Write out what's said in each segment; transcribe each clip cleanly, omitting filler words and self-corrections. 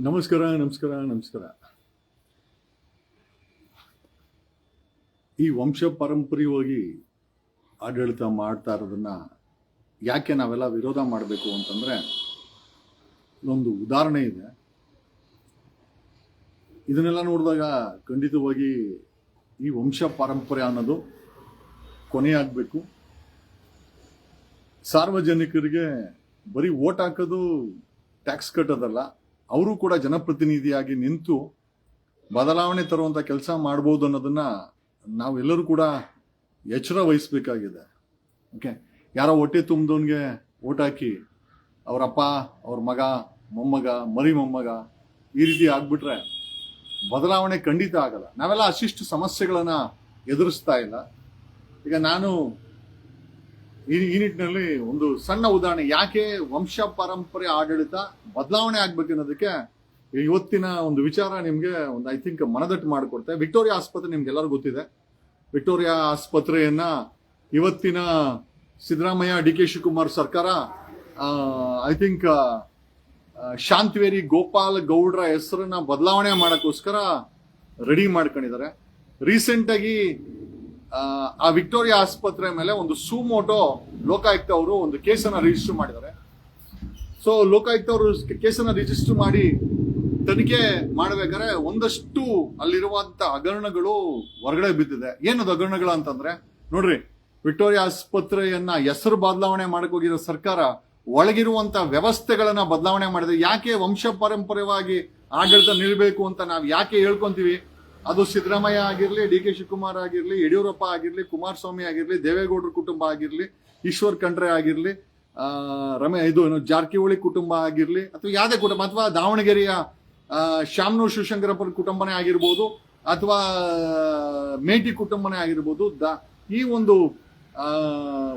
ನಮಸ್ಕಾರ ನಮಸ್ಕಾರ ನಮಸ್ಕಾರ. ಈ ವಂಶ ಪಾರಂಪರ್ಯವಾಗಿ ಆಡಳಿತ ಮಾಡ್ತಾ ಇರೋದನ್ನ ಯಾಕೆ ನಾವೆಲ್ಲ ವಿರೋಧ ಮಾಡಬೇಕು ಅಂತಂದ್ರೆ ಒಂದು ಉದಾಹರಣೆ ಇದೆ. ಇದನ್ನೆಲ್ಲ ನೋಡಿದಾಗ ಖಂಡಿತವಾಗಿ ಈ ವಂಶ ಪಾರಂಪರ್ಯ ಅನ್ನೋದು ಕೊನೆಯಾಗಬೇಕು. ಸಾರ್ವಜನಿಕರಿಗೆ ಬರೀ ಓಟ್ ಹಾಕೋದು, ಟ್ಯಾಕ್ಸ್ ಕಟ್ಟೋದಲ್ಲ, ಅವರು ಕೂಡ ಜನಪ್ರತಿನಿಧಿಯಾಗಿ ನಿಂತು ಬದಲಾವಣೆ ತರುವಂತ ಕೆಲಸ ಮಾಡ್ಬೋದು ಅನ್ನೋದನ್ನ ನಾವೆಲ್ಲರೂ ಕೂಡ ಎಚ್ಚರ ವಹಿಸ್ಬೇಕಾಗಿದೆ. ಓಕೆ, ಯಾರೋ ಹೊಟ್ಟೆ ತುಂಬಿದವನ್ಗೆ ಓಟ್ ಹಾಕಿ ಅವರಪ್ಪ, ಅವ್ರ ಮಗ, ಮೊಮ್ಮಗ, ಮರಿ ಮೊಮ್ಮಗ ಈ ರೀತಿ ಆಗ್ಬಿಟ್ರೆ ಬದಲಾವಣೆ ಖಂಡಿತ ಆಗಲ್ಲ. ನಾವೆಲ್ಲ ಅಷ್ಟಿಷ್ಟು ಸಮಸ್ಯೆಗಳನ್ನ ಎದುರಿಸ್ತಾ ಇಲ್ಲ. ಈಗ ನಾನು ಈ ನಿಟ್ಟಿನಲ್ಲಿ ಒಂದು ಸಣ್ಣ ಉದಾಹರಣೆ, ಯಾಕೆ ವಂಶ ಪಾರಂಪರ್ಯ ಆಡಳಿತ ಬದಲಾವಣೆ ಆಗ್ಬೇಕು ಅನ್ನೋದಕ್ಕೆ ಇವತ್ತಿನ ಒಂದು ವಿಚಾರ ನಿಮ್ಗೆ ಒಂದು ಐ ಥಿಂಕ್ ಮನದಟ್ಟು ಮಾಡಿಕೊಡ್ತೆ. ವಿಕ್ಟೋರಿಯಾ ಆಸ್ಪತ್ರೆ ನಿಮ್ಗೆಲ್ಲರೂ ಗೊತ್ತಿದೆ. ವಿಕ್ಟೋರಿಯಾ ಆಸ್ಪತ್ರೆಯನ್ನ ಇವತ್ತಿನ ಸಿದ್ದರಾಮಯ್ಯ, ಡಿ ಕೆ ಶಿವಕುಮಾರ್ ಸರ್ಕಾರ ಐ ಥಿಂಕ್ ಶಾಂತವೇರಿ ಗೋಪಾಲ್ ಗೌಡ್ರ ಹೆಸರನ್ನ ಬದಲಾವಣೆ ಮಾಡಕ್ಕೋಸ್ಕರ ರೆಡಿ ಮಾಡ್ಕೊಂಡಿದ್ದಾರೆ. ರೀಸೆಂಟ್ ಆಗಿ ಆ ವಿಕ್ಟೋರಿಯಾ ಆಸ್ಪತ್ರೆ ಮೇಲೆ ಒಂದು ಸುಮೋಟೋ ಲೋಕಾಯುಕ್ತ ಅವರು ಒಂದು ಕೇಸನ್ನ ರಿಜಿಸ್ಟರ್ ಮಾಡಿದ್ದಾರೆ. ಸೊ ಲೋಕಾಯುಕ್ತ ಅವರು ಕೇಸನ್ನ ರಿಜಿಸ್ಟರ್ ಮಾಡಿ ತನಿಖೆ ಮಾಡಬೇಕಾದ್ರೆ ಒಂದಷ್ಟು ಅಲ್ಲಿರುವಂತ ಹಗರಣಗಳು ಹೊರಗಡೆ ಬಿದ್ದಿದೆ. ಏನದು ಹಗರಣಗಳು ಅಂತಂದ್ರೆ, ನೋಡ್ರಿ, ವಿಕ್ಟೋರಿಯಾ ಆಸ್ಪತ್ರೆಯನ್ನ ಹೆಸರು ಬದಲಾವಣೆ ಮಾಡಕ್ ಹೋಗಿರೋ ಸರ್ಕಾರ ಒಳಗಿರುವಂತ ವ್ಯವಸ್ಥೆಗಳನ್ನ ಬದಲಾವಣೆ ಮಾಡಿದೆ. ಯಾಕೆ ವಂಶ ಪಾರಂಪರ್ಯವಾಗಿ ಆಡಳಿತ ನಿಲ್ಬೇಕು ಅಂತ ನಾವು ಯಾಕೆ ಹೇಳ್ಕೊಂತೀವಿ? ಅದು ಸಿದ್ದರಾಮಯ್ಯ ಆಗಿರ್ಲಿ, ಡಿ ಕೆ ಶಿವಕುಮಾರ್ ಆಗಿರ್ಲಿ, ಯಡಿಯೂರಪ್ಪ ಆಗಿರ್ಲಿ, ಕುಮಾರಸ್ವಾಮಿ ಆಗಿರ್ಲಿ, ದೇವೇಗೌಡರ ಕುಟುಂಬ ಆಗಿರ್ಲಿ, ಈಶ್ವರ್ ಖಂಡ್ರೆ ಆಗಿರ್ಲಿ, ಜಾರಕಿಹೊಳಿ ಕುಟುಂಬ ಆಗಿರ್ಲಿ, ಅಥವಾ ಯಾವುದೇ ಕುಟುಂಬ, ಅಥವಾ ದಾವಣಗೆರೆಯ ಶಾಮನೂರು ಶಿವಶಂಕರಪ್ಪರ ಕುಟುಂಬನೇ ಆಗಿರ್ಬೋದು, ಅಥವಾ ಮೇಟಿ ಕುಟುಂಬನೇ ಆಗಿರ್ಬೋದು. ಈ ಒಂದು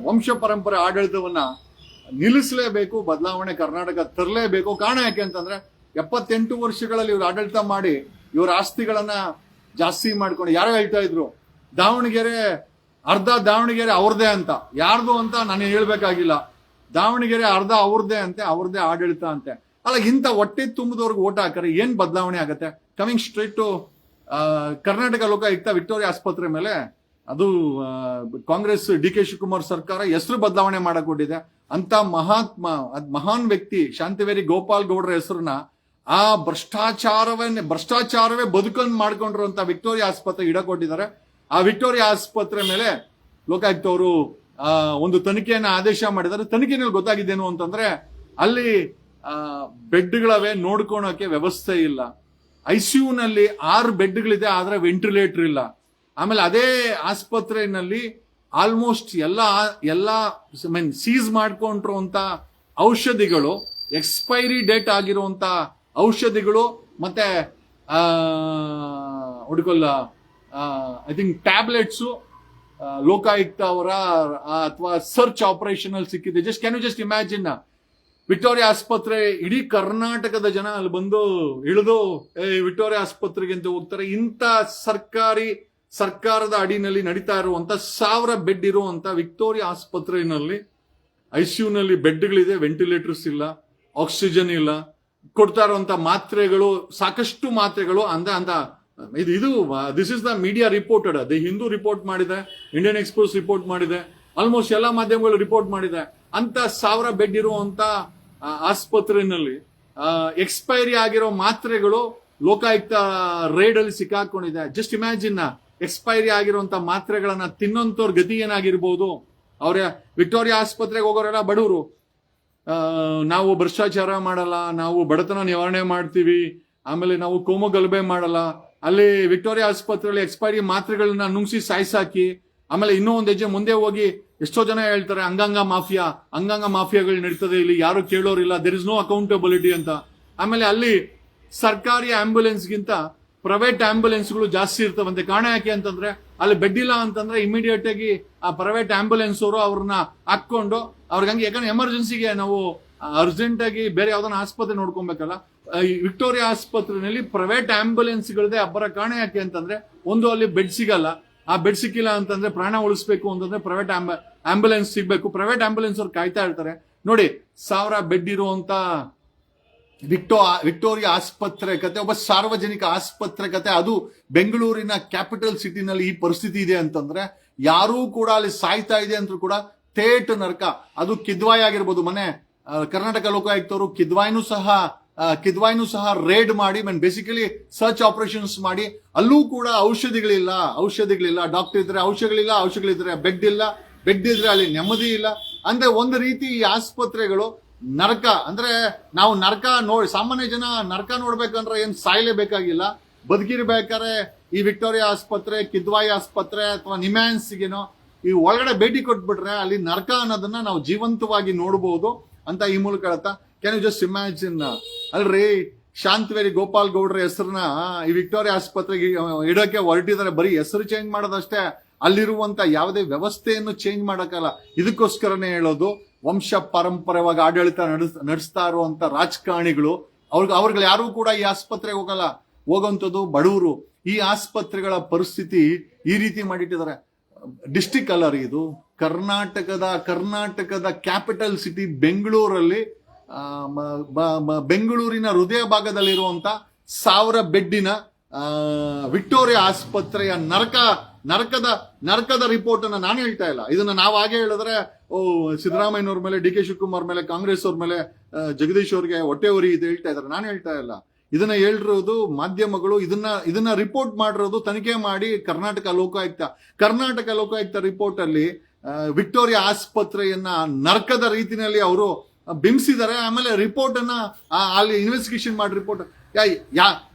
ವಂಶ ಪರಂಪರೆ ಆಡಳಿತವನ್ನ ನಿಲ್ಲಿಸಲೇಬೇಕು, ಬದಲಾವಣೆ ಕರ್ನಾಟಕ ತರಲೇಬೇಕು. ಕಾರಣ ಯಾಕೆ ಅಂತಂದ್ರೆ 78 ವರ್ಷಗಳಲ್ಲಿ ಇವ್ರು ಆಡಳಿತ ಮಾಡಿ ಇವ್ರ ಆಸ್ತಿಗಳನ್ನ ಜಾಸ್ತಿ ಮಾಡ್ಕೊಂಡು ಯಾರೋ ಹೇಳ್ತಾ ಇದ್ರು ಅರ್ಧ ದಾವಣಗೆರೆ ಅವ್ರದೇ ಅಂತ. ಯಾರ್ದು ಅಂತ ನಾನು ಹೇಳ್ಬೇಕಾಗಿಲ್ಲ. ದಾವಣಗೆರೆ ಅರ್ಧ ಅವ್ರದೇ ಅಂತೆ, ಅವ್ರದೇ ಆಡಳಿತ ಅಂತೆ. ಅಲ್ಲ, ಇಂಥ ಹೊಟ್ಟೆ ತುಂಬಿದವ್ರಿಗೆ ಓಟ್ ಹಾಕರೆ ಏನ್ ಬದಲಾವಣೆ ಆಗತ್ತೆ? Coming straight to Karnataka Lokayukta Victoria ಆಸ್ಪತ್ರೆ ಮೇಲೆ ಅದು ಕಾಂಗ್ರೆಸ್ ಡಿ ಕೆ ಶಿವಕುಮಾರ್ ಸರ್ಕಾರ ಹೆಸರು ಬದಲಾವಣೆ ಮಾಡಕ್ ಕೊಟ್ಟಿದೆ. ಅಂತ ಮಹಾನ್ ವ್ಯಕ್ತಿ ಶಾಂತವೇರಿ ಗೋಪಾಲ್ ಗೌಡ್ರ ಹೆಸರನ್ನ ಆ ಭ್ರಷ್ಟಾಚಾರವೇ ಬದುಕನ್ನು ಮಾಡ್ಕೊಂಡಿರುವಂತ ವಿಕ್ಟೋರಿಯಾ ಆಸ್ಪತ್ರೆ ಇಡಕೊಟ್ಟಿದ್ದಾರೆ. ಆ ವಿಕ್ಟೋರಿಯಾ ಆಸ್ಪತ್ರೆ ಮೇಲೆ ಲೋಕಾಯುಕ್ತ ಅವರು ಒಂದು ತನಿಖೆಯನ್ನ ಆದೇಶ ಮಾಡಿದ್ದಾರೆ. ತನಿಖೆನಲ್ಲಿ ಗೊತ್ತಾಗಿದ್ದೇನು ಅಂತಂದ್ರೆ, ಅಲ್ಲಿ ಬೆಡ್ಗಳವೆ, ನೋಡ್ಕೊಳಕ್ಕೆ ವ್ಯವಸ್ಥೆ ಇಲ್ಲ. ICU ನಲ್ಲಿ 6 ಬೆಡ್ಗಳಿದೆ, ಆದ್ರೆ ವೆಂಟಿಲೇಟರ್ ಇಲ್ಲ. ಆಮೇಲೆ ಅದೇ ಆಸ್ಪತ್ರೆಯಲ್ಲಿ ಆಲ್ಮೋಸ್ಟ್ ಎಲ್ಲ ಸೀಸ್ ಮಾಡ್ಕೊಂಡಿರುವಂತ ಔಷಧಿಗಳು, ಎಕ್ಸ್ಪೈರಿ ಡೇಟ್ ಆಗಿರುವಂತ ಔಷಧಿಗಳು, ಮತ್ತೆ ಐ ಥಿಂಕ್ ಟ್ಯಾಬ್ಲೆಟ್ಸ್ ಲೋಕಾಯುಕ್ತ ಅವರ ಅಥವಾ ಸರ್ಚ್ ಆಪರೇಷನ್ ಅಲ್ಲಿ ಸಿಕ್ಕಿದೆ. Can you just imagine? Victoria ಆಸ್ಪತ್ರೆ, ಇಡೀ ಕರ್ನಾಟಕದ ಜನ ಅಲ್ಲಿ ಬಂದು ಇಳಿದು ವಿಕ್ಟೋರಿಯಾ ಆಸ್ಪತ್ರೆಗೆ ಅಂತ ಹೋಗ್ತಾರೆ. ಇಂಥ ಸರ್ಕಾರದ ಅಡಿನಲ್ಲಿ ನಡೀತಾ ಇರುವಂತ 1000 ಬೆಡ್ ಇರುವಂತ ವಿಕ್ಟೋರಿಯಾ ಆಸ್ಪತ್ರೆಯಲ್ಲಿ ICU ನಲ್ಲಿ ಬೆಡ್ಗಳಿದೆ, ವೆಂಟಿಲೇಟರ್ಸ್ ಇಲ್ಲ, ಆಕ್ಸಿಜನ್ ಇಲ್ಲ, ಕೊಡ್ತಾ ಇರುವಂತ ಮಾತ್ರೆಗಳು, ಸಾಕಷ್ಟು ಮಾತ್ರೆಗಳು ಇದು this is the media reported. The Hindu report ಮಾಡಿದೆ, ಇಂಡಿಯನ್ ಎಕ್ಸ್ಪ್ರೆಸ್ ರಿಪೋರ್ಟ್ ಮಾಡಿದೆ, ಆಲ್ಮೋಸ್ಟ್ ಎಲ್ಲಾ ಮಾಧ್ಯಮಗಳು ರಿಪೋರ್ಟ್ ಮಾಡಿದೆ. ಅಂತ 1000 ಬೆಡ್ ಇರುವಂತ ಆಸ್ಪತ್ರೆಯಲ್ಲಿ ಎಕ್ಸ್ಪೈರಿ ಆಗಿರೋ ಮಾತ್ರೆಗಳು ಲೋಕಾಯುಕ್ತ ರೇಡ್ ಅಲ್ಲಿ ಸಿಕ್ಕಾಕೊಂಡಿದೆ. ಜಸ್ಟ್ ಇಮ್ಯಾಜಿನ್, ಎಕ್ಸ್ಪೈರಿ ಆಗಿರುವಂತ ಮಾತ್ರೆಗಳನ್ನ ತಿನ್ನೋಂತವ್ರ ಗತಿ ಏನಾಗಿರ್ಬೋದು? ಅವ್ರ ವಿಕ್ಟೋರಿಯಾ ಆಸ್ಪತ್ರೆಗೆ ಹೋಗೋರೆಲ್ಲ ಬಡವರು. ನಾವು ಭ್ರಷ್ಟಾಚಾರ ಮಾಡಲ್ಲ, ನಾವು ಬಡತನ ನಿವಾರಣೆ ಮಾಡ್ತೀವಿ, ಆಮೇಲೆ ನಾವು ಕೋಮು ಗಲಭೆ ಮಾಡಲ್ಲ. ಅಲ್ಲಿ ವಿಕ್ಟೋರಿಯಾ ಆಸ್ಪತ್ರೆಯಲ್ಲಿ ಎಕ್ಸ್ಪೈರಿ ಮಾತ್ರೆಗಳನ್ನ ನುಂಗಿಸಿ ಸಾಯಿಸಾಕಿ, ಆಮೇಲೆ ಇನ್ನೂ ಒಂದ್ ಹೆಜ್ಜೆ ಮುಂದೆ ಹೋಗಿ ಎಷ್ಟೋ ಜನ ಹೇಳ್ತಾರೆ ಅಂಗಾಂಗ ಮಾಫಿಯಾಗಳು ನಡೀತದೆ, ಇಲ್ಲಿ ಯಾರು ಕೇಳೋರಿಲ್ಲ, ದೇರ್ ಇಸ್ ನೋ ಅಕೌಂಟಬಿಲಿಟಿ ಅಂತ. ಆಮೇಲೆ ಅಲ್ಲಿ ಸರ್ಕಾರಿ ಆಂಬ್ಯುಲೆನ್ಸ್ಗಿಂತ ಪ್ರೈವೇಟ್ ಆಂಬ್ಯುಲೆನ್ಸ್ಗಳು ಜಾಸ್ತಿ ಇರ್ತವಂತೆ. ಕಾರಣ ಯಾಕೆ ಅಂತಂದ್ರೆ, ಅಲ್ಲಿ ಬೆಡ್ ಇಲ್ಲ ಅಂತಂದ್ರೆ ಇಮಿಡಿಯೇಟ್ ಆಗಿ ಆ ಪ್ರೈವೇಟ್ ಆಂಬ್ಯುಲೆನ್ಸ್ ಅವರು ಅವ್ರನ್ನ ಹಾಕೊಂಡು ಅವ್ರಿಗೆ, ಯಾಕಂದ್ರೆ ಎಮರ್ಜೆನ್ಸಿಗೆ ನಾವು ಅರ್ಜೆಂಟ್ ಆಗಿ ಬೇರೆ ಯಾವ್ದಾನ ಆಸ್ಪತ್ರೆ ನೋಡ್ಕೊಬೇಕಲ್ಲ. ವಿಕ್ಟೋರಿಯಾ ಆಸ್ಪತ್ರೆಯಲ್ಲಿ ಪ್ರೈವೇಟ್ ಆಂಬ್ಯುಲೆನ್ಸ್ಗಳದೇ ಅಬ್ಬರ. ಕಾರಣ ಯಾಕೆ ಅಂತಂದ್ರೆ, ಒಂದು ಅಲ್ಲಿ ಬೆಡ್ ಸಿಗಲ್ಲ, ಆ ಬೆಡ್ ಸಿಕ್ಕಿಲ್ಲ ಅಂತಂದ್ರೆ ಪ್ರಾಣ ಉಳಿಸ್ಬೇಕು ಅಂತಂದ್ರೆ ಪ್ರೈವೇಟ್ ಆಂಬ್ಯುಲೆನ್ಸ್ ಸಿಗ್ಬೇಕು. ಪ್ರೈವೇಟ್ ಆಂಬ್ಯುಲೆನ್ಸ್ ಅವ್ರು ಕಾಯ್ತಾ ಇರ್ತಾರೆ. ನೋಡಿ, 1000 ಬೆಡ್ ಇರುವಂತ ವಿಕ್ಟೋರಿಯಾ ಆಸ್ಪತ್ರೆ ಕತೆ, ಒಬ್ಬ ಸಾರ್ವಜನಿಕ ಆಸ್ಪತ್ರೆ ಕತೆ, ಅದು ಬೆಂಗಳೂರಿನ ಕ್ಯಾಪಿಟಲ್ ಸಿಟಿನಲ್ಲಿ ಈ ಪರಿಸ್ಥಿತಿ ಇದೆ ಅಂತಂದ್ರೆ ಯಾರೂ ಕೂಡ ಅಲ್ಲಿ ಸಾಯ್ತಾ ಇದೆ ಅಂತ ಕೂಡ ಥೇಟ್ ನರಕ. ಅದು ಕಿದ್ವಾಯ್ ಆಗಿರ್ಬೋದು, ಮೊನ್ನೆ ಕರ್ನಾಟಕ ಲೋಕಾಯುಕ್ತರು ಕಿದ್ವಾಯ್ನು ಸಹ ರೇಡ್ ಮಾಡಿ ಬೇಸಿಕಲಿ ಸರ್ಚ್ ಆಪರೇಷನ್ಸ್ ಮಾಡಿ, ಅಲ್ಲೂ ಕೂಡ ಔಷಧಿಗಳಿಲ್ಲ, ಡಾಕ್ಟರ್ ಇದ್ರೆ ಔಷಧಿಗಳಿದ್ರೆ ಬೆಡ್ ಇದ್ರೆ ಅಲ್ಲಿ ನೆಮ್ಮದಿ ಇಲ್ಲ. ಅಂದ್ರೆ ಒಂದು ರೀತಿ ಈ ಆಸ್ಪತ್ರೆಗಳು ನರಕ. ಅಂದ್ರೆ ನಾವು ಸಾಮಾನ್ಯ ಜನ ನರಕ ನೋಡ್ಬೇಕಂದ್ರೆ ಏನ್ ಸಾಯ್ಲೇಬೇಕಾಗಿಲ್ಲ, ಬದುಕಿರ್ಬೇಕಾದ್ರೆ ಈ ವಿಕ್ಟೋರಿಯಾ ಆಸ್ಪತ್ರೆ, ಕಿದ್ವಾಯಿ ಆಸ್ಪತ್ರೆ ಅಥವಾ ನಿಮ್ಯಾನ್ಸ್ಗೇನೋ ಈ ಒಳಗಡೆ ಭೇಟಿ ಕೊಟ್ಬಿಟ್ರೆ ಅಲ್ಲಿ ನರಕ ಅನ್ನೋದನ್ನ ನಾವು ಜೀವಂತವಾಗಿ ನೋಡಬಹುದು ಅಂತ ಈ ಮೂಲಕ ಹೇಳ್ತಾ, ಕ್ಯಾನ್ ಯು ಜಸ್ಟ್ ಇಮ್ಯಾಜಿನ್ ಅಲ್ರಿ, ಶಾಂತವೇರಿ ಗೋಪಾಲ್ ಗೌಡ್ರ ಹೆಸರನ್ನ ಈ ವಿಕ್ಟೋರಿಯಾ ಆಸ್ಪತ್ರೆಗೆ ಇಡಕ್ಕೆ ಹೊರಟಿದ್ದಾರೆ. ಬರೀ ಹೆಸರು ಚೇಂಜ್ ಮಾಡೋದಷ್ಟೇ, ಅಲ್ಲಿರುವಂತ ಯಾವುದೇ ವ್ಯವಸ್ಥೆಯನ್ನು ಚೇಂಜ್ ಮಾಡಕ್ಕಲ್ಲ. ಇದಕ್ಕೋಸ್ಕರನೇ ಹೇಳೋದು, ವಂಶ ಪಾರಂಪರ್ಯವಾಗಿ ಆಡಳಿತ ನಡೆಸ್ತಾ ಇರುವಂತ ರಾಜಕಾರಣಿಗಳು ಅವ್ರಿಗೆ ಯಾರು ಕೂಡ ಈ ಆಸ್ಪತ್ರೆಗೆ ಹೋಗೋಂಥದ್ದು ಬಡವರು. ಈ ಆಸ್ಪತ್ರೆಗಳ ಪರಿಸ್ಥಿತಿ ಈ ರೀತಿ ಮಾಡಿಟ್ಟಿದ್ದಾರೆ. ಡಿಸ್ಟಿಕ್ ಅಲ್ಲ ರೀ ಇದು, ಕರ್ನಾಟಕದ ಕ್ಯಾಪಿಟಲ್ ಸಿಟಿ ಬೆಂಗಳೂರಲ್ಲಿ, ಬೆಂಗಳೂರಿನ ಹೃದಯ ಭಾಗದಲ್ಲಿರುವಂತ 1000 ಬೆಡ್ಡಿನ ವಿಕ್ಟೋರಿಯಾ ಆಸ್ಪತ್ರೆಯ ನರಕದ ರಿಪೋರ್ಟ್ ಅನ್ನ ನಾನು ಹೇಳ್ತಾ ಇಲ್ಲ. ಇದನ್ನ ನಾವು ಹಾಗೆ ಹೇಳಿದ್ರೆ ಸಿದ್ದರಾಮಯ್ಯನವ್ರ ಮೇಲೆ, ಡಿ ಕೆ ಶಿವಕುಮಾರ್ ಮೇಲೆ, ಕಾಂಗ್ರೆಸ್ ಅವ್ರ ಮೇಲೆ, ಜಗದೀಶ್ ಅವ್ರಿಗೆ ಹೊಟ್ಟೆ ಉರಿ ಇದು ಹೇಳ್ತಾ ಇದಾರೆ. ನಾನು ಹೇಳ್ತಾ ಇಲ್ಲ, ಇದನ್ನ ಹೇಳಿರೋದು ಮಾಧ್ಯಮಗಳು. ಇದನ್ನ ರಿಪೋರ್ಟ್ ಮಾಡಿರೋದು, ತನಿಖೆ ಮಾಡಿ ಕರ್ನಾಟಕ ಲೋಕಾಯುಕ್ತ ರಿಪೋರ್ಟ್ ಅಲ್ಲಿ ವಿಕ್ಟೋರಿಯಾ ಆಸ್ಪತ್ರೆಯನ್ನ ನರಕದ ರೀತಿಯಲ್ಲಿ ಅವರು ಬಿಂಬಿಸಿದ್ದಾರೆ. ಆಮೇಲೆ ರಿಪೋರ್ಟ್ ಅನ್ನ ಅಲ್ಲಿ ಇನ್ವೆಸ್ಟಿಗೇಷನ್ ಮಾಡಿ ರಿಪೋರ್ಟ್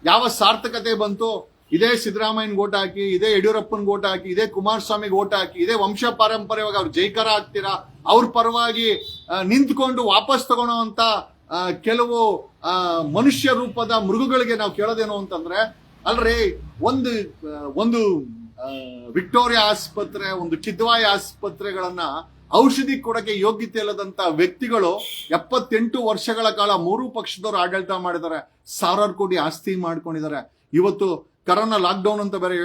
ಯಾವ ಸಾರ್ಥಕತೆ ಬಂತು? ಇದೇ ಸಿದ್ದರಾಮಯ್ಯನ್ ಓಟ್ ಹಾಕಿ, ಇದೇ ಯಡಿಯೂರಪ್ಪನ್ ಓಟ್ ಹಾಕಿ, ಇದೇ ಕುಮಾರಸ್ವಾಮಿಗೆ ಓಟ್ ಹಾಕಿ, ಇದೇ ವಂಶ ಪಾರಂಪರ್ಯವಾಗಿ ಅವ್ರು ಜೈಕಾರ ಆಗ್ತೀರಾ, ಅವ್ರ ಪರವಾಗಿ ನಿಂತ್ಕೊಂಡು ವಾಪಸ್ ತಗೊಳ್ಳೋ ಅಂತ ಕೆಲವು ಮನುಷ್ಯ ರೂಪದ ಮೃಗಗಳಿಗೆ ನಾವು ಕೇಳೋದೇನು ಅಂತಂದ್ರೆ, ಅಲ್ರಿ ಒಂದು ವಿಕ್ಟೋರಿಯಾ ಆಸ್ಪತ್ರೆ, ಒಂದು ಕಿದ್ವಾಯಿ ಆಸ್ಪತ್ರೆಗಳನ್ನ ಔಷಧಿ ಕೊಡಕ್ಕೆ ಯೋಗ್ಯತೆ ಇಲ್ಲದಂತ ವ್ಯಕ್ತಿಗಳು 78 ವರ್ಷಗಳ ಕಾಲ 3 ಪಕ್ಷದವರು ಆಡಳಿತ ಮಾಡಿದ್ದಾರೆ, 1000 ಕೋಟಿ ಆಸ್ತಿ ಮಾಡ್ಕೊಂಡಿದ್ದಾರೆ. ಇವತ್ತು ಕರೋನಾ ಲಾಕ್ಡೌನ್ ಅಂತ ಬೇರೆ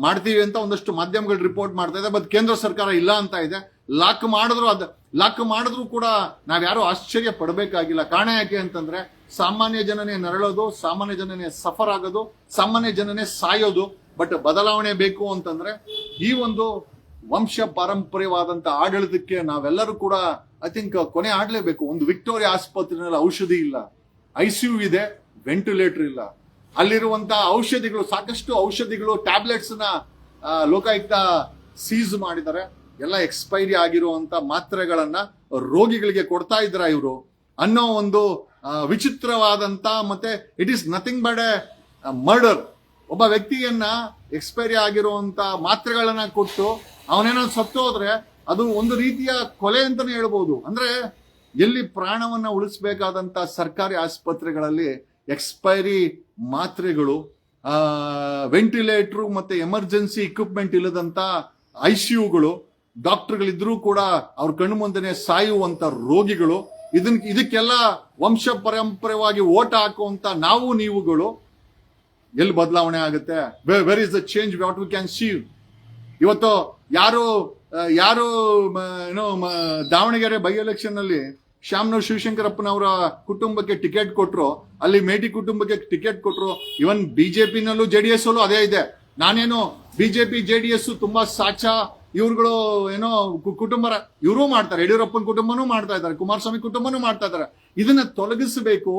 ಮಾಡ್ತೀವಿ ಅಂತ ಒಂದಷ್ಟು ಮಾಧ್ಯಮಗಳು ರಿಪೋರ್ಟ್ ಮಾಡ್ತಾ ಇದೆ. ಬಟ್ ಕೇಂದ್ರ ಸರ್ಕಾರ ಇಲ್ಲ ಅಂತ ಇದೆ. ಲಾಕ್ ಮಾಡಿದ್ರು ಕೂಡ ನಾವ್ಯಾರು ಆಶ್ಚರ್ಯ ಪಡಬೇಕಾಗಿಲ್ಲ. ಕಾರಣ ಯಾಕೆ ಅಂತಂದ್ರೆ, ಸಾಮಾನ್ಯ ಜನನೇ ನರಳೋದು, ಸಾಮಾನ್ಯ ಜನನೇ ಸಫರ್ ಆಗೋದು, ಸಾಮಾನ್ಯ ಜನನೇ ಸಾಯೋದು. ಬಟ್ ಬದಲಾವಣೆ ಬೇಕು ಅಂತಂದ್ರೆ ಈ ಒಂದು ವಂಶ ಪಾರಂಪರ್ಯವಾದಂತ ಆಡಳಿತಕ್ಕೆ ನಾವೆಲ್ಲರೂ ಕೂಡ ಐ ಥಿಂಕ್ ಕೊನೆ ಆಡ್ಲೇಬೇಕು. ಒಂದು ವಿಕ್ಟೋರಿಯಾ ಆಸ್ಪತ್ರೆಯಲ್ಲಿ ಔಷಧಿ ಇಲ್ಲ, ICU ಇದೆ, ವೆಂಟಿಲೇಟರ್ ಇಲ್ಲ. ಅಲ್ಲಿರುವಂತಹ ಔಷಧಿಗಳು, ಸಾಕಷ್ಟು ಔಷಧಿಗಳು, ಟ್ಯಾಬ್ಲೆಟ್ಸ್ ನ ಲೋಕಾಯುಕ್ತ ಸೀಸ್ ಮಾಡಿದ್ದಾರೆ. ಎಲ್ಲ ಎಕ್ಸ್ಪೈರಿ ಆಗಿರುವಂತ ಮಾತ್ರೆಗಳನ್ನ ರೋಗಿಗಳಿಗೆ ಕೊಡ್ತಾ ಇದ್ರ ಇವರು ಅನ್ನೋ ಒಂದು ವಿಚಿತ್ರವಾದಂತ, ಮತ್ತೆ it is nothing but A murder. ಒಬ್ಬ ವ್ಯಕ್ತಿಯನ್ನ ಎಕ್ಸ್ಪೈರಿ ಆಗಿರುವಂತ ಮಾತ್ರೆಗಳನ್ನ ಕೊಟ್ಟು ಅವನೇನೋ ಸತ್ತೋದ್ರೆ ಅದು ಒಂದು ರೀತಿಯ ಕೊಲೆ ಅಂತಾನೆ ಹೇಳ್ಬೋದು. ಅಂದ್ರೆ ಎಲ್ಲಿ ಪ್ರಾಣವನ್ನ ಉಳಿಸಬೇಕಾದಂತ ಸರ್ಕಾರಿ ಆಸ್ಪತ್ರೆಗಳಲ್ಲಿ ಎಕ್ಸ್ಪೈರಿ ಮಾತ್ರೆಗಳು, ವೆಂಟಿಲೇಟರ್ ಮತ್ತೆ ಎಮರ್ಜೆನ್ಸಿ ಇಕ್ವಿಪ್ಮೆಂಟ್ ಇಲ್ಲದಂತ ICUಗಳು, ಡಾಕ್ಟರ್ಗಳಿದ್ರೂ ಕೂಡ ಅವ್ರ ಕಣ್ಣು ಮುಂದೆನೆ ಸಾಯುವಂತ ರೋಗಿಗಳು, ಇದಕ್ಕೆಲ್ಲ ವಂಶ ಪಾರಂಪರ್ಯವಾಗಿ ಓಟ್ ಹಾಕುವಂತ ನಾವು ನೀವುಗಳು ಎಲ್ಲಿ ಬದಲಾವಣೆ ಆಗುತ್ತೆ? Where is the change what we can see? ಇವತ್ತು ಯಾರು ದಾವಣಗೆರೆ ಬೈ ಎಲೆಕ್ಷನ್ ನಲ್ಲಿ ಶ್ಯಾಮನೂರ್ ಶಿವಶಂಕರಪ್ಪನವರ ಕುಟುಂಬಕ್ಕೆ ಟಿಕೆಟ್ ಕೊಟ್ರು, ಅಲ್ಲಿ ಮೇಟಿ ಕುಟುಂಬಕ್ಕೆ ಟಿಕೆಟ್ ಕೊಟ್ರು. ಇವನ್ ಬಿಜೆಪಿನಲ್ಲೂ JDS ಅಲ್ಲೂ ಅದೇ ಇದೆ. ನಾನೇನು ಬಿಜೆಪಿ JDS ತುಂಬಾ ಸಾಚ, ಇವ್ರುಗಳು ಏನೋ ಕುಟುಂಬ ಇವರು ಮಾಡ್ತಾರೆ, ಯಡಿಯೂರಪ್ಪನ ಕುಟುಂಬನೂ ಮಾಡ್ತಾ ಇದ್ದಾರೆ, ಕುಮಾರಸ್ವಾಮಿ ಕುಟುಂಬನೂ ಮಾಡ್ತಾ ಇದ್ದಾರೆ. ಇದನ್ನ ತೊಲಗಿಸಬೇಕು.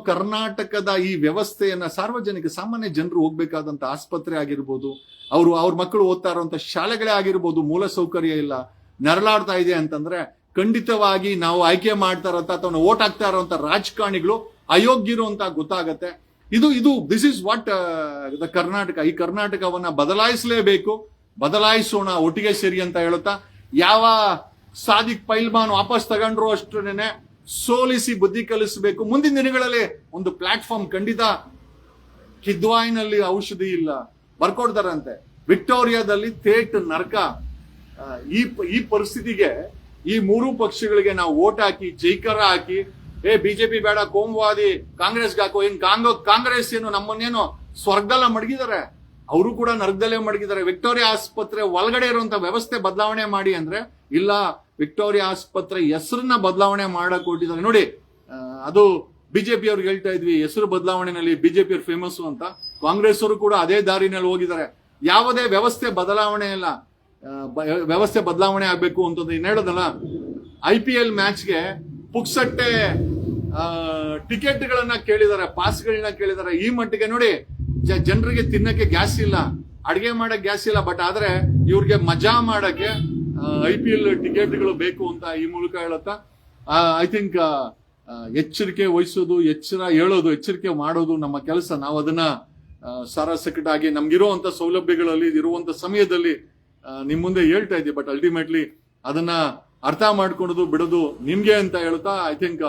ಕರ್ನಾಟಕದ ಈ ವ್ಯವಸ್ಥೆಯನ್ನ ಸಾರ್ವಜನಿಕ ಸಾಮಾನ್ಯ ಜನರು ಹೋಗ್ಬೇಕಾದಂತ ಆಸ್ಪತ್ರೆ ಆಗಿರ್ಬೋದು, ಅವ್ರ ಮಕ್ಕಳು ಓದ್ತಾ ಇರುವಂತ ಶಾಲೆಗಳೇ ಆಗಿರ್ಬೋದು, ಮೂಲ ಸೌಕರ್ಯ ಇಲ್ಲ, ನರಳಾಡ್ತಾ ಇದೆ ಅಂತಂದ್ರೆ ಖಂಡಿತವಾಗಿ ನಾವು ಆಯ್ಕೆ ಮಾಡ್ತಾ ಇರೋಂತ ಅಥವಾ ಓಟ್ ಹಾಕ್ತಾ ಇರುವಂತ ರಾಜಕಾರಣಿಗಳು ಅಯೋಗ್ಯರು ಅಂತ ಗೊತ್ತಾಗತ್ತೆ. This is what the Karnataka. ಈ ಕರ್ನಾಟಕವನ್ನ ಬದಲಾಯಿಸಲೇಬೇಕು, ಬದಲಾಯಿಸೋಣ ಒಟ್ಟಿಗೆ ಸೇರಿ ಅಂತ ಹೇಳುತ್ತಾ, ಯಾವ ಸಾದಿಕ್ ಪೈಲ್ವಾನ್ ವಾಪಸ್ ತಗೊಂಡ್ರು ಅಷ್ಟೇನೆ ಸೋಲಿಸಿ ಬುದ್ಧಿ ಕಲಿಸಬೇಕು. ಮುಂದಿನ ದಿನಗಳಲ್ಲಿ ಒಂದು ಪ್ಲಾಟ್ಫಾರ್ಮ್ ಖಂಡಿತ. ಕಿದ್ವಾಯಿನಲ್ಲಿ ಔಷಧಿ ಇಲ್ಲ ಬರ್ಕೊಡ್ತಾರಂತೆ, ವಿಕ್ಟೋರಿಯಾದಲ್ಲಿ ಥೇಟ್ ನರಕ. ಈ ಪರಿಸ್ಥಿತಿಗೆ ಈ 3 ಪಕ್ಷಗಳಿಗೆ ನಾವು ಓಟ್ ಹಾಕಿ ಜೈಕಾರ ಹಾಕಿ, ಬಿಜೆಪಿ ಬೇಡ, ಕೋಮುವಾದಿ, ಕಾಂಗ್ರೆಸ್ಗೆ ಹಾಕೋ, ಕಾಂಗ್ರೆಸ್ ಏನು ನಮ್ಮನ್ನೇನು ಸ್ವರ್ಗದಲ್ಲ ಮಡಗಿದ್ದಾರೆ, ಅವರು ಕೂಡ ನರಕದಲ್ಲೇ ಮಡಗಿದ್ದಾರೆ. ವಿಕ್ಟೋರಿಯಾ ಆಸ್ಪತ್ರೆ ಒಳಗಡೆ ಇರುವಂತ ವ್ಯವಸ್ಥೆ ಬದಲಾವಣೆ ಮಾಡಿ ಅಂದ್ರೆ ಇಲ್ಲ, ವಿಕ್ಟೋರಿಯಾ ಆಸ್ಪತ್ರೆ ಹೆಸರನ್ನ ಬದಲಾವಣೆ ಮಾಡಕ್ ಹೊರಟಿದ್ದಾರೆ. ನೋಡಿ, ಅದು ಬಿಜೆಪಿ ಅವ್ರಿಗೆ ಹೇಳ್ತಾ ಇದ್ವಿ ಹೆಸರು ಬದಲಾವಣೆನಲ್ಲಿ ಬಿಜೆಪಿ ಅವ್ರು ಫೇಮಸ್ ಅಂತ, ಕಾಂಗ್ರೆಸ್ ಅವರು ಕೂಡ ಅದೇ ದಾರಿನಲ್ಲಿ ಹೋಗಿದ್ದಾರೆ. ಯಾವುದೇ ವ್ಯವಸ್ಥೆ ಬದಲಾವಣೆ ಇಲ್ಲ, ವ್ಯವಸ್ಥೆ ಬದಲಾವಣೆ ಆಗ್ಬೇಕು ಅಂತಂದ್ರೆ ಇನ್ನು ಹೇಳೋದಲ್ಲ, IPL ಮ್ಯಾಚ್ಗೆ ಪುಕ್ಸಟ್ಟೆ ಟಿಕೆಟ್ಗಳನ್ನ ಕೇಳಿದ್ದಾರೆ, ಪಾಸ್ಗಳನ್ನ ಕೇಳಿದ್ದಾರೆ. ಈ ಮಟ್ಟಿಗೆ ನೋಡಿ, ಜನರಿಗೆ ತಿನ್ನಕ್ಕೆ ಗ್ಯಾಸ್ ಇಲ್ಲ, ಅಡಿಗೆ ಮಾಡಕ್ ಗ್ಯಾಸ್ ಇಲ್ಲ, ಬಟ್ ಆದ್ರೆ ಇವ್ರಿಗೆ ಮಜಾ ಮಾಡಕ್ಕೆ IPL ಟಿಕೆಟ್ಗಳು ಬೇಕು ಅಂತ ಈ ಮೂಲಕ ಹೇಳುತ್ತಾ ಐ ಥಿಂಕ್ ಎಚ್ಚರಿಕೆ ವಹಿಸೋದು, ಎಚ್ಚರಿಕೆ ಮಾಡೋದು ನಮ್ಮ ಕೆಲಸ. ನಾವು ಅದನ್ನ ಸಾರಾಸಕಟಾಗಿ ನಮ್ಗಿರುವಂತ ಸೌಲಭ್ಯಗಳಲ್ಲಿ ಇರುವಂತ ಸಮಯದಲ್ಲಿ ನಿಮ್ ಮುಂದೆ ಹೇಳ್ತಾ ಇದ್ದೀವಿ. ಬಟ್ ಅಲ್ಟಿಮೇಟ್ಲಿ ಅದನ್ನ ಅರ್ಥ ಮಾಡ್ಕೊಳೋದು ಬಿಡೋದು ನಿಮ್ಗೆ ಅಂತ ಹೇಳ್ತಾ ಐ ಥಿಂಕ್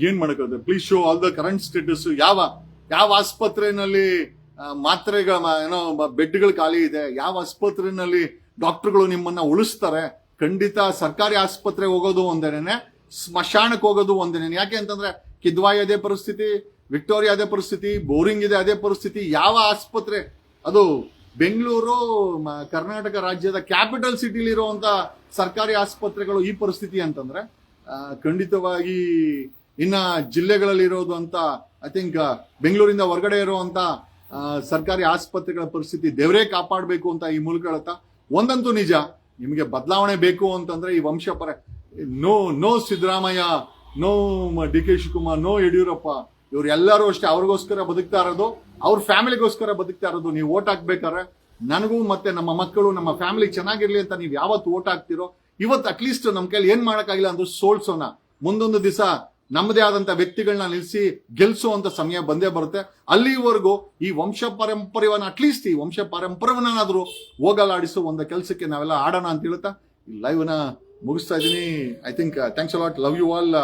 ಏನ್ ಮಾಡಕ್ಕಾಗುತ್ತೆ. Please show all the current status. ಯಾವ ಆಸ್ಪತ್ರೆಯಲ್ಲಿ ಏನೋ ಬೆಡ್ಗಳು ಖಾಲಿ ಇದೆ, ಯಾವ ಆಸ್ಪತ್ರೆಯಲ್ಲಿ ಡಾಕ್ಟರ್ಗಳು ನಿಮ್ಮನ್ನ ಉಳಿಸ್ತಾರೆ. ಖಂಡಿತ ಸರ್ಕಾರಿ ಆಸ್ಪತ್ರೆಗೆ ಹೋಗೋದು ಒಂದೇನೆ, ಸ್ಮಶಾನಕ್ಕೆ ಹೋಗೋದು ಒಂದೇನೆ. ಯಾಕೆ ಅಂತಂದ್ರೆ ಕಿದ್ವಾಯಿ ಅದೇ ಪರಿಸ್ಥಿತಿ, ವಿಕ್ಟೋರಿಯಾ ಅದೇ ಪರಿಸ್ಥಿತಿ, ಬೋರಿಂಗ್ ಇದೆ ಅದೇ ಪರಿಸ್ಥಿತಿ. ಯಾವ ಆಸ್ಪತ್ರೆ, ಅದು ಬೆಂಗಳೂರು ಕರ್ನಾಟಕ ರಾಜ್ಯದ ಕ್ಯಾಪಿಟಲ್ ಸಿಟಿಲಿ ಇರುವಂತ ಸರ್ಕಾರಿ ಆಸ್ಪತ್ರೆಗಳು ಈ ಪರಿಸ್ಥಿತಿ ಅಂತಂದ್ರೆ ಖಂಡಿತವಾಗಿ ಇನ್ನ ಜಿಲ್ಲೆಗಳಲ್ಲಿ ಇರೋದು ಅಂತ ಐ ಥಿಂಕ್ ಬೆಂಗಳೂರಿಂದ ಹೊರಗಡೆ ಇರುವಂತ ಸರ್ಕಾರಿ ಆಸ್ಪತ್ರೆಗಳ ಪರಿಸ್ಥಿತಿ ದೇವರೇ ಕಾಪಾಡಬೇಕು ಅಂತ ಈ ಮೂಲಕ ಹೇಳುತ್ತಾ, ಒಂದಂತೂ ನಿಜ, ನಿಮಗೆ ಬದಲಾವಣೆ ಬೇಕು ಅಂತಂದ್ರೆ ಈ no Siddaramaiah, no DK Shivakumar, no Yediyurappa, ಇವ್ರು ಎಲ್ಲರೂ ಅಷ್ಟೇ ಅವ್ರಿಗೋಸ್ಕರ ಬದುಕ್ತಾ ಇರೋದು, ಅವ್ರ ಫ್ಯಾಮಿಲಿಗೋಸ್ಕರ ಬದುಕ್ತಾ ಇರೋದು. ನೀವು ಓಟ್ ಹಾಕ್ಬೇಕಾದ್ರೆ ನನಗೂ ಮತ್ತೆ ನಮ್ಮ ಮಕ್ಕಳು, ನಮ್ಮ ಫ್ಯಾಮಿಲಿ ಚೆನ್ನಾಗಿರ್ಲಿ ಅಂತ ನೀವು ಯಾವತ್ತು ಓಟ್ ಹಾಕ್ತಿರೋ, ಇವತ್ತು ಅಟ್ಲೀಸ್ಟ್ ನಮ್ ಕೈಲಿ ಏನ್ ಮಾಡಕ್ಕಾಗಿಲ್ಲ ಅಂದ್ರೆ ಸೋಲ್ಸೋಣ. ಮುಂದೊಂದು ದಿವಸ ನಮ್ಮದೇ ಆದಂತ ವ್ಯಕ್ತಿಗಳನ್ನ ನಿಲ್ಲಿಸಿ ಗೆಲ್ಸುವಂತ ಸಮಯ ಬಂದೇ ಬರುತ್ತೆ. ಅಲ್ಲಿವರೆಗೂ ಈ ವಂಶ ಪರಂಪರೆಯನ್ನ ಅಟ್ಲೀಸ್ಟ್ ಈ ವಂಶ ಪರಂಪರೆವನ್ನಾದ್ರೂ ಹೋಗಲಾಡಿಸೋ ಒಂದು ಕೆಲಸಕ್ಕೆ ನಾವೆಲ್ಲ ಆಡೋಣ ಅಂತ ಹೇಳ್ತಾ ಈ ಲೈವ್ ನ ಮುಗಿಸ್ತಾ ಇದೀನಿ. I think thanks a lot, love you all.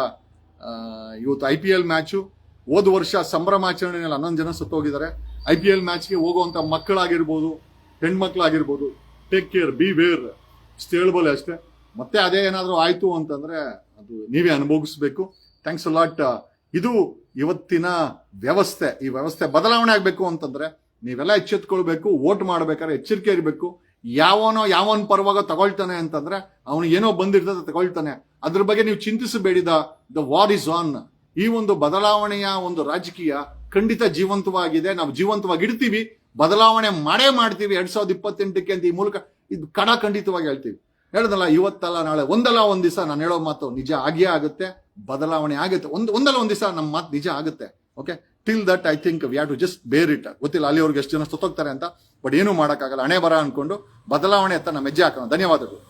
ಇವತ್ತು IPL ಮ್ಯಾಚು, ಹೋದ ವರ್ಷ ಸಂಭ್ರಮಾಚರಣೆಯಲ್ಲಿ 11 ಜನ ಸತ್ತೋಗಿದ್ದಾರೆ. IPL ಮ್ಯಾಚ್ಗೆ ಹೋಗುವಂತ ಮಕ್ಕಳಾಗಿರ್ಬೋದು, ಹೆಣ್ಮಕ್ಳಾಗಿರ್ಬೋದು, ಟೇಕ್ ಕೇರ್, ಬಿ ವೇರ್, ಇಷ್ಟು ಹೇಳ್ಬೋಲೆ ಅಷ್ಟೇ. ಮತ್ತೆ ಅದೇ ಏನಾದ್ರೂ ಆಯ್ತು ಅಂತಂದ್ರೆ ಅದು ನೀವೇ ಅನುಭವಿಸ್ಬೇಕು. Thanks a lot. ಇದು ಇವತ್ತಿನ ವ್ಯವಸ್ಥೆ. ಈ ವ್ಯವಸ್ಥೆ ಬದಲಾವಣೆ ಆಗ್ಬೇಕು ಅಂತಂದ್ರೆ ನೀವೆಲ್ಲ ಎಚ್ಚೆತ್ಕೊಳ್ಬೇಕು. ವೋಟ್ ಮಾಡ್ಬೇಕಾದ್ರೆ ಎಚ್ಚರಿಕೆ ಇರಬೇಕು. ಯಾವನ್ ಪರವಾಗ ತಗೊಳ್ತಾನೆ ಅಂತಂದ್ರೆ ಅವನು ಏನೋ ಬಂದಿರ್ತದೆ ತಗೊಳ್ತಾನೆ, ಅದ್ರ ಬಗ್ಗೆ ನೀವು ಚಿಂತಿಸಬೇಡಿ. The war is on. ಈ ಒಂದು ಬದಲಾವಣೆಯ ಒಂದು ರಾಜಕೀಯ ಖಂಡಿತ ಜೀವಂತವಾಗಿದೆ. ನಾವು ಜೀವಂತವಾಗಿ ಇಡ್ತೀವಿ, ಬದಲಾವಣೆ ಮಾಡೇ ಮಾಡ್ತೀವಿ 2028ಕ್ಕೆ ಅಂತ ಈ ಮೂಲಕ ಇದು ಖಂಡಿತವಾಗಿ ಹೇಳ್ತೀವಿ. ಹೇಳದಲ್ಲ, ಇವತ್ತಲ್ಲ ನಾಳೆ, ಒಂದಲ್ಲ ಒಂದ್ ದಿವಸ ನಾನು ಹೇಳೋ ಮಾತು ನಿಜ ಆಗಿಯೇ ಆಗುತ್ತೆ, ಬದಲಾವಣೆ ಆಗುತ್ತೆ. ಒಂದಲ್ಲ ಒಂದ್ ದಿವಸ ನಮ್ಮ ಮಾತು ನಿಜ ಆಗುತ್ತೆ. Okay, till that I think we have to just bear it. ಗೊತ್ತಿಲ್ಲ ಅಲ್ಲಿವರೆಗೆ ಎಷ್ಟು ಜನ ಸತ್ತೋಗ್ತಾರೆ ಅಂತ, ಬಟ್ ಏನೂ ಮಾಡೋಕ್ಕಾಗಲ್ಲ. ಹಣೆ ಬರ ಅನ್ಕೊಂಡು ಬದಲಾವಣೆ ಅಂತ ನಮ್ಮ ಹೆಜ್ಜೆ ಹಾಕೋಣ. ಧನ್ಯವಾದಗಳು.